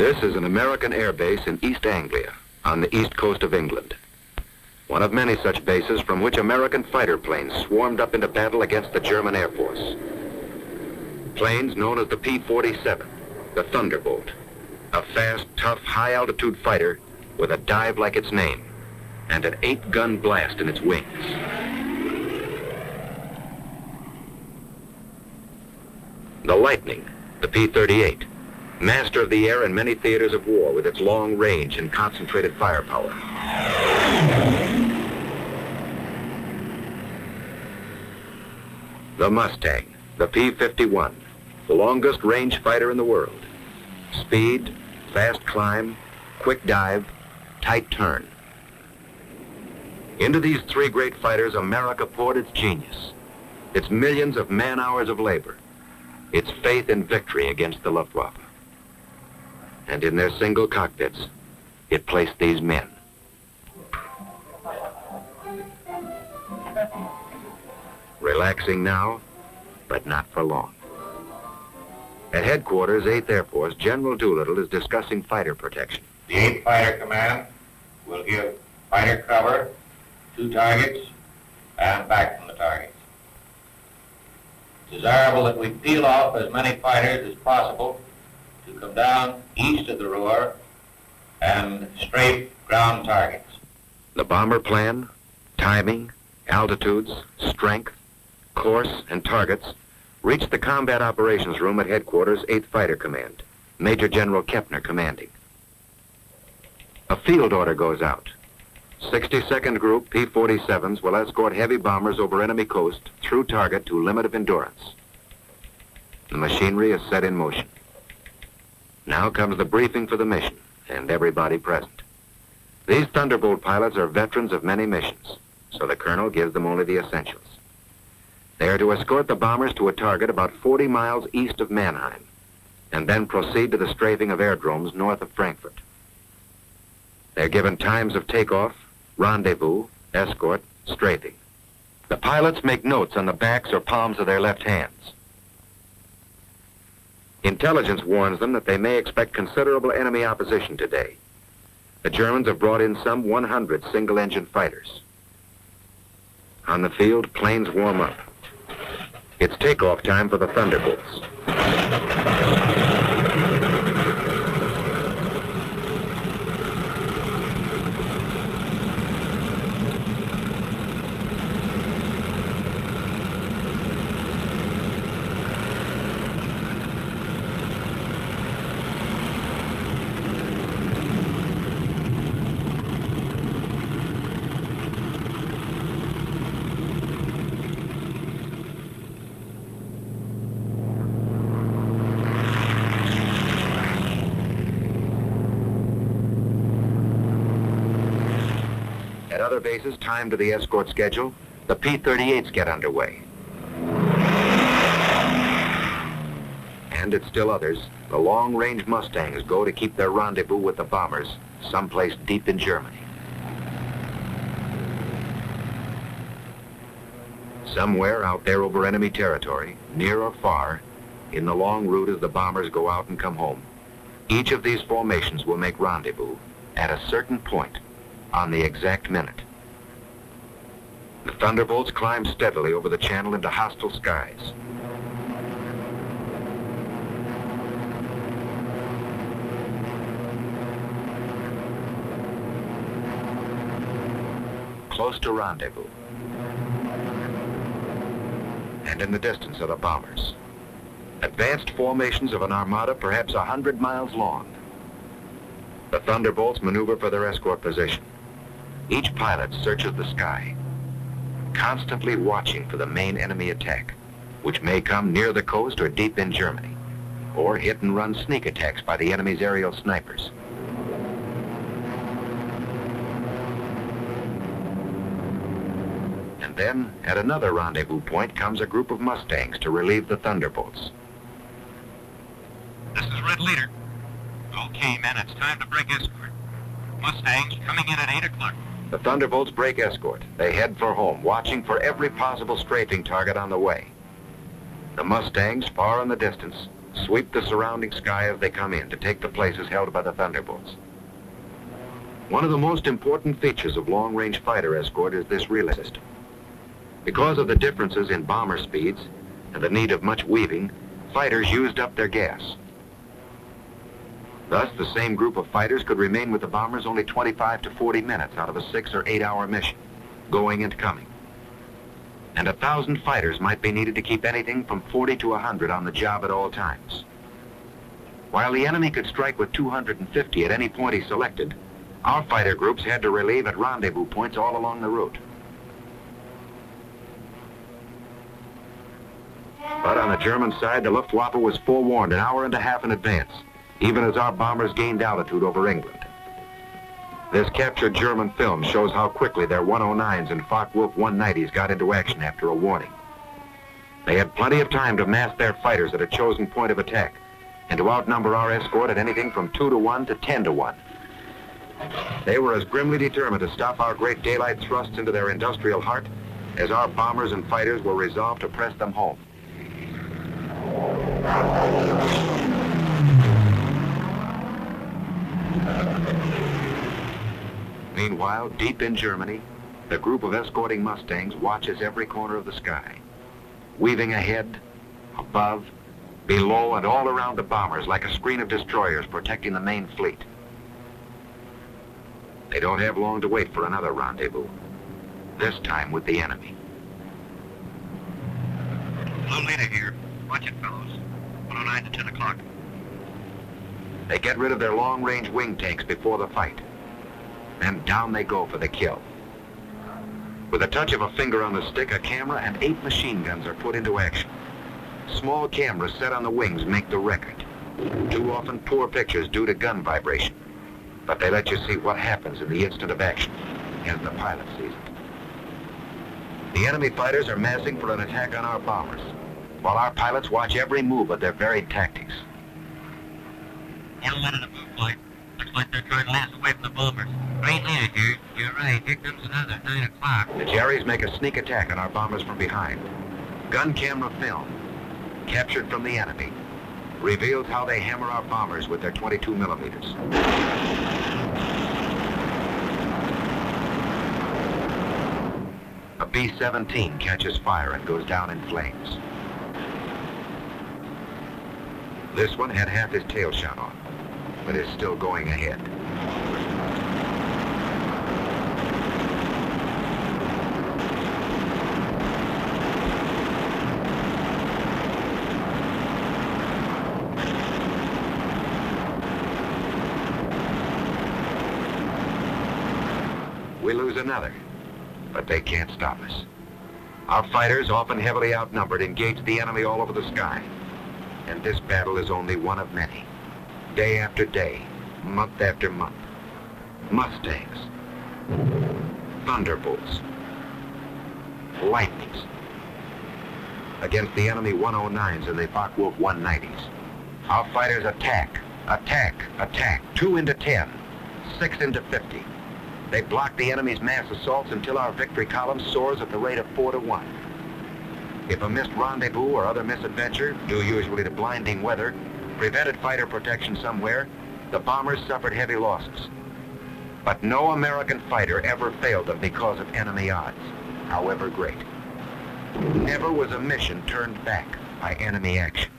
This is an American air base in East Anglia, on the east coast of England. One of many such bases from which American fighter planes swarmed up into battle against the German Air Force. Planes known as the P-47, the Thunderbolt, a fast, tough, high-altitude fighter with a dive like its name and an 8-gun blast in its wings. The Lightning, the P-38, master of the air in many theaters of war with its long range and concentrated firepower. The Mustang, the P-51, the longest range fighter in the world. Speed, fast climb, quick dive, tight turn. Into these three great fighters, America poured its genius, its millions of man-hours of labor, its faith in victory against the Luftwaffe. And in their single cockpits, it placed these men. Relaxing now, but not for long. At headquarters, 8th Air Force, General Doolittle is discussing fighter protection. The 8th Fighter Command will give fighter cover to targets and back from the targets. It's desirable that we peel off as many fighters as possible to come down east of the Ruhr and strafe ground targets. The bomber plan, timing, altitudes, strength, course, and targets reached the Combat Operations Room at Headquarters, 8th Fighter Command, Major General Kepner commanding. A field order goes out. 62nd Group P-47s will escort heavy bombers over enemy coast through target to limit of endurance. The machinery is set in motion. Now comes the briefing for the mission, and everybody present. These Thunderbolt pilots are veterans of many missions, so the colonel gives them only the essentials. They are to escort the bombers to a target about 40 miles east of Mannheim, and then proceed to the strafing of airdromes north of Frankfurt. They're given times of takeoff, rendezvous, escort, strafing. The pilots make notes on the backs or palms of their left hands. Intelligence warns them that they may expect considerable enemy opposition today. The Germans have brought in some 100 single-engine fighters. On the field, planes warm up. It's takeoff time for the Thunderbolts. At other bases timed to the escort schedule, the P-38s get underway. And at still others, the long-range Mustangs go to keep their rendezvous with the bombers someplace deep in Germany. Somewhere out there over enemy territory, near or far, in the long route as the bombers go out and come home, each of these formations will make rendezvous at a certain point on the exact minute. The Thunderbolts climb steadily over the channel into hostile skies. Close to rendezvous. And in the distance are the bombers. Advanced formations of an armada perhaps 100 miles long. The Thunderbolts maneuver for their escort position. Each pilot searches the sky, constantly watching for the main enemy attack, which may come near the coast or deep in Germany, or hit-and-run sneak attacks by the enemy's aerial snipers. And then, at another rendezvous point, comes a group of Mustangs to relieve the Thunderbolts. This is Red Leader. Okay, men, it's time to break escort. Mustangs coming in at 8 o'clock. The Thunderbolts break escort. They head for home, watching for every possible strafing target on the way. The Mustangs, far in the distance, sweep the surrounding sky as they come in to take the places held by the Thunderbolts. One of the most important features of long-range fighter escort is this relay system. Because of the differences in bomber speeds and the need of much weaving, fighters used up their gas. Thus, the same group of fighters could remain with the bombers only 25 to 40 minutes out of a 6 or 8 hour mission, going and coming. And 1,000 fighters might be needed to keep anything from 40 to 100 on the job at all times. While the enemy could strike with 250 at any point he selected, our fighter groups had to relieve at rendezvous points all along the route. But on the German side, the Luftwaffe was forewarned an hour and a half in advance, even as our bombers gained altitude over England. This captured German film shows how quickly their 109s and Focke-Wulf 190s got into action after a warning. They had plenty of time to mass their fighters at a chosen point of attack and to outnumber our escort at anything from 2 to 1 to 10 to 1. They were as grimly determined to stop our great daylight thrusts into their industrial heart as our bombers and fighters were resolved to press them home. Meanwhile, deep in Germany, the group of escorting Mustangs watches every corner of the sky, weaving ahead, above, below, and all around the bombers like a screen of destroyers protecting the main fleet. They don't have long to wait for another rendezvous, this time with the enemy. Blue leader here. Watch it, fellows. 109 to 10 o'clock. They get rid of their long-range wing tanks before the fight. And down they go for the kill. With a touch of a finger on the stick, a camera and 8 machine guns are put into action. Small cameras set on the wings make the record. Too often poor pictures due to gun vibration. But they let you see what happens in the instant of action, as the pilot sees it. The enemy fighters are massing for an attack on our bombers, while our pilots watch every move of their varied tactics. Yellow out of the blue flight. Looks like they're trying to last away from the bombers. Great leader here. You're right. Here comes another 9 o'clock. The Jerrys make a sneak attack on our bombers from behind. Gun camera film, captured from the enemy, reveals how they hammer our bombers with their 22 millimeters. A B-17 catches fire and goes down in flames. This one had half his tail shot off, but is still going ahead. We lose another, but they can't stop us. Our fighters, often heavily outnumbered, engage the enemy all over the sky. And this battle is only one of many. Day after day, month after month. Mustangs, Thunderbolts, Lightnings, against the enemy 109s and the Focke-Wulf 190s. Our fighters attack, attack, attack, 2 into 10, 6 into 50. They block the enemy's mass assaults until our victory column soars at the rate of 4 to 1. If a missed rendezvous or other misadventure, due usually to blinding weather, prevented fighter protection somewhere, the bombers suffered heavy losses. But no American fighter ever failed them because of enemy odds, however great. Never was a mission turned back by enemy action.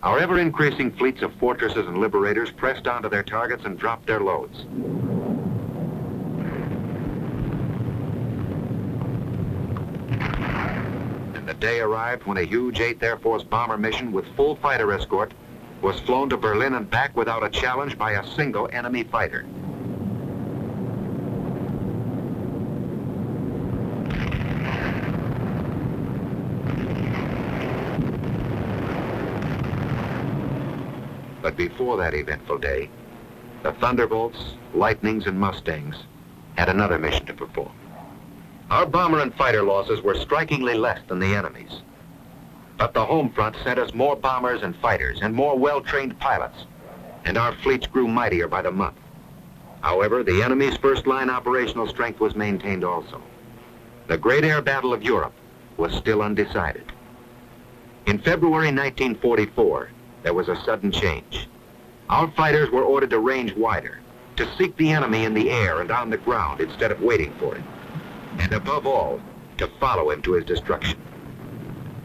Our ever-increasing fleets of fortresses and liberators pressed onto their targets and dropped their loads. And the day arrived when a huge 8th Air Force bomber mission with full fighter escort was flown to Berlin and back without a challenge by a single enemy fighter. But before that eventful day, the Thunderbolts, Lightnings, and Mustangs had another mission to perform. Our bomber and fighter losses were strikingly less than the enemy's. But the home front sent us more bombers and fighters and more well-trained pilots, and our fleets grew mightier by the month. However, the enemy's first-line operational strength was maintained also. The great air battle of Europe was still undecided. In February 1944, there was a sudden change. Our fighters were ordered to range wider, to seek the enemy in the air and on the ground instead of waiting for him, and above all, to follow him to his destruction.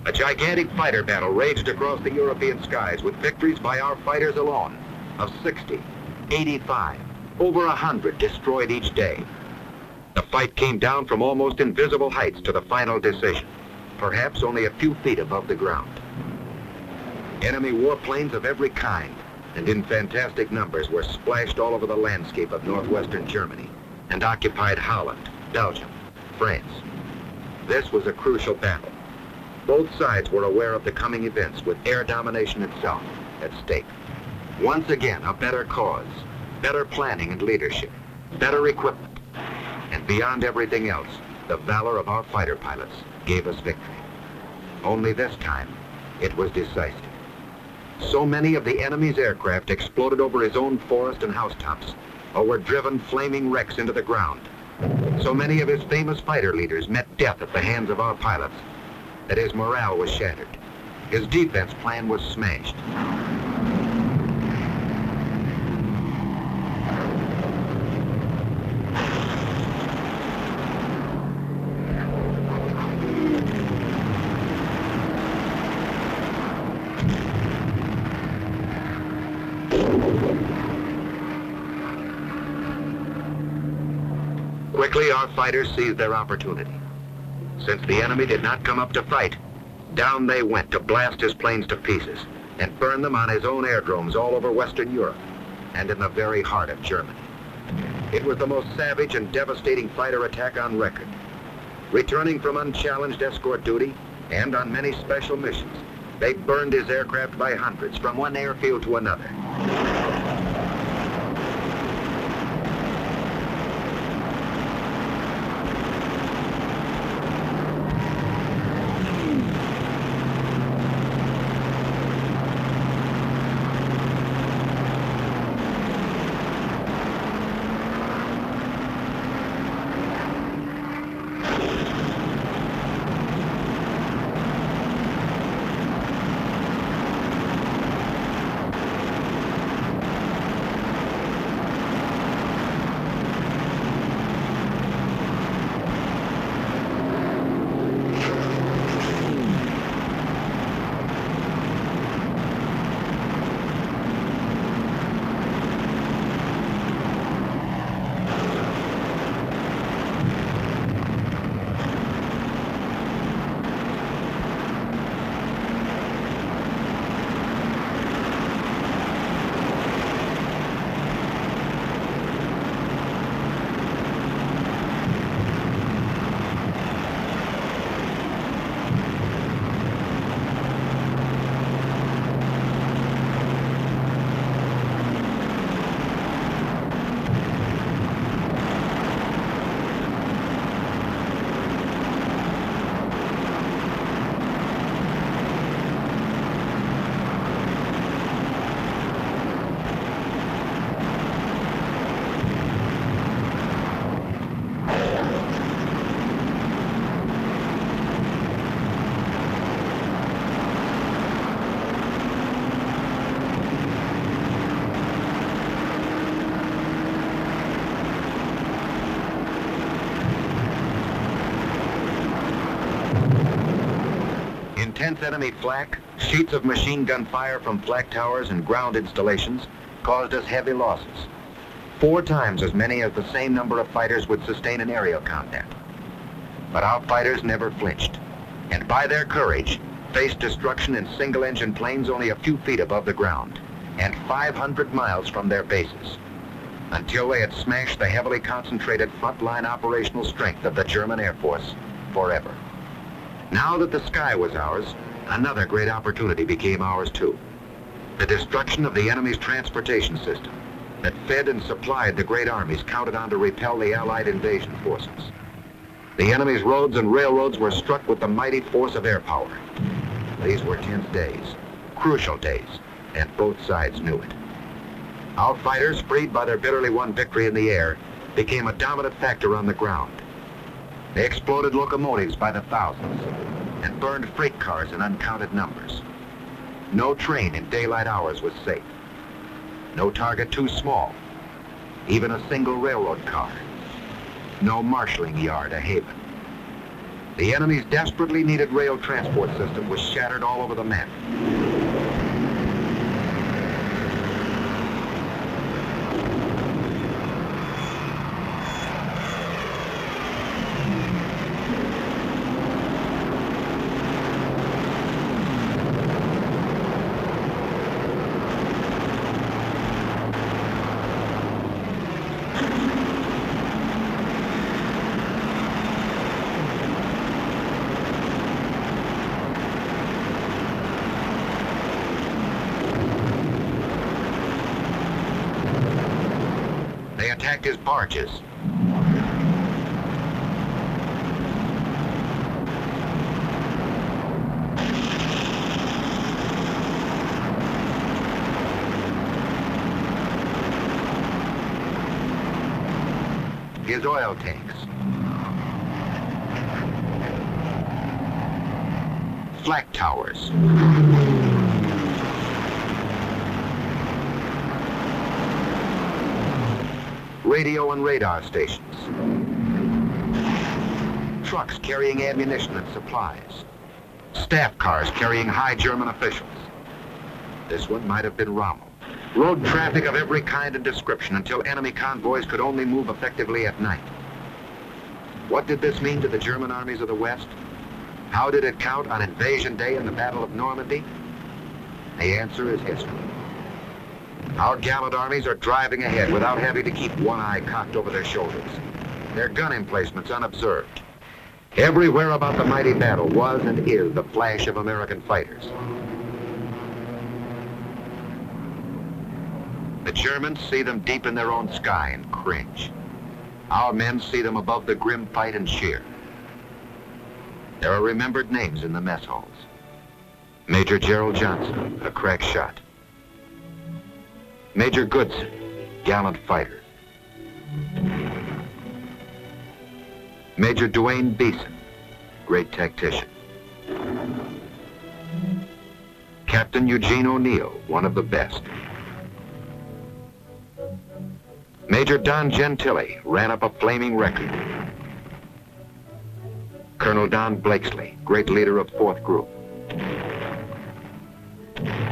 A gigantic fighter battle raged across the European skies with victories by our fighters alone of 60, 85, over 100 destroyed each day. The fight came down from almost invisible heights to the final decision, perhaps only a few feet above the ground. Enemy warplanes of every kind and in fantastic numbers were splashed all over the landscape of northwestern Germany and occupied Holland, Belgium, France. This was a crucial battle. Both sides were aware of the coming events with air domination itself at stake. Once again, a better cause, better planning and leadership, better equipment, and beyond everything else, the valor of our fighter pilots gave us victory. Only this time, it was decisive. So many of the enemy's aircraft exploded over his own forest and housetops, or were driven flaming wrecks into the ground. So many of his famous fighter leaders met death at the hands of our pilots that his morale was shattered. His defense plan was smashed. Quickly, our fighters seized their opportunity. Since the enemy did not come up to fight, down they went to blast his planes to pieces and burn them on his own aerodromes all over Western Europe and in the very heart of Germany. It was the most savage and devastating fighter attack on record. Returning from unchallenged escort duty and on many special missions, they burned his aircraft by hundreds from one airfield to another. Intense enemy flak, sheets of machine gun fire from flak towers and ground installations caused us heavy losses. 4 times as many as the same number of fighters would sustain an aerial combat. But our fighters never flinched, and by their courage, faced destruction in single-engine planes only a few feet above the ground, and 500 miles from their bases, until they had smashed the heavily concentrated frontline operational strength of the German Air Force forever. Now that the sky was ours, another great opportunity became ours too. The destruction of the enemy's transportation system that fed and supplied the great armies counted on to repel the Allied invasion forces. The enemy's roads and railroads were struck with the mighty force of air power. These were tense days, crucial days, and both sides knew it. Our fighters, freed by their bitterly won victory in the air, became a dominant factor on the ground. They exploded locomotives by the thousands and burned freight cars in uncounted numbers. No train in daylight hours was safe. No target too small, even a single railroad car. No marshalling yard a haven. The enemy's desperately needed rail transport system was shattered all over the map. They attacked his barges. His oil tanks. Flak towers. Radio and radar stations. Trucks carrying ammunition and supplies. Staff cars carrying high German officials. This one might have been Rommel. Road traffic of every kind and description until enemy convoys could only move effectively at night. What did this mean to the German armies of the West? How did it count on Invasion Day in the Battle of Normandy? The answer is history. Our gallant armies are driving ahead without having to keep one eye cocked over their shoulders, their gun emplacements unobserved. Everywhere about the mighty battle was and is the flash of American fighters. The Germans see them deep in their own sky and cringe. Our men see them above the grim fight and cheer. There are remembered names in the mess halls. Major Gerald Johnson, a crack shot. Major Goodson, gallant fighter. Major Dwayne Beeson, great tactician. Captain Eugene O'Neill, one of the best. Major Don Gentili ran up a flaming record. Colonel Don Blakesley, great leader of 4th Group.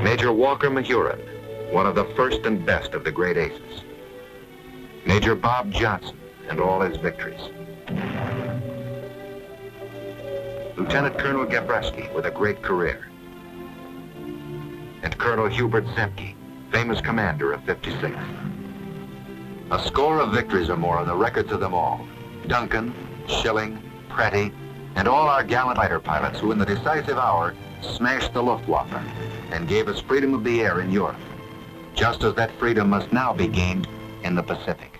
Major Walker Mahurin, one of the first and best of the great aces. Major Bob Johnson and all his victories. Lieutenant Colonel Gabreski with a great career. And Colonel Hubert Zemke, famous commander of 56. A score of victories or more on the records of them all. Duncan, Schilling, Pretty, and all our gallant fighter pilots who in the decisive hour smashed the Luftwaffe and gave us freedom of the air in Europe, just as that freedom must now be gained in the Pacific.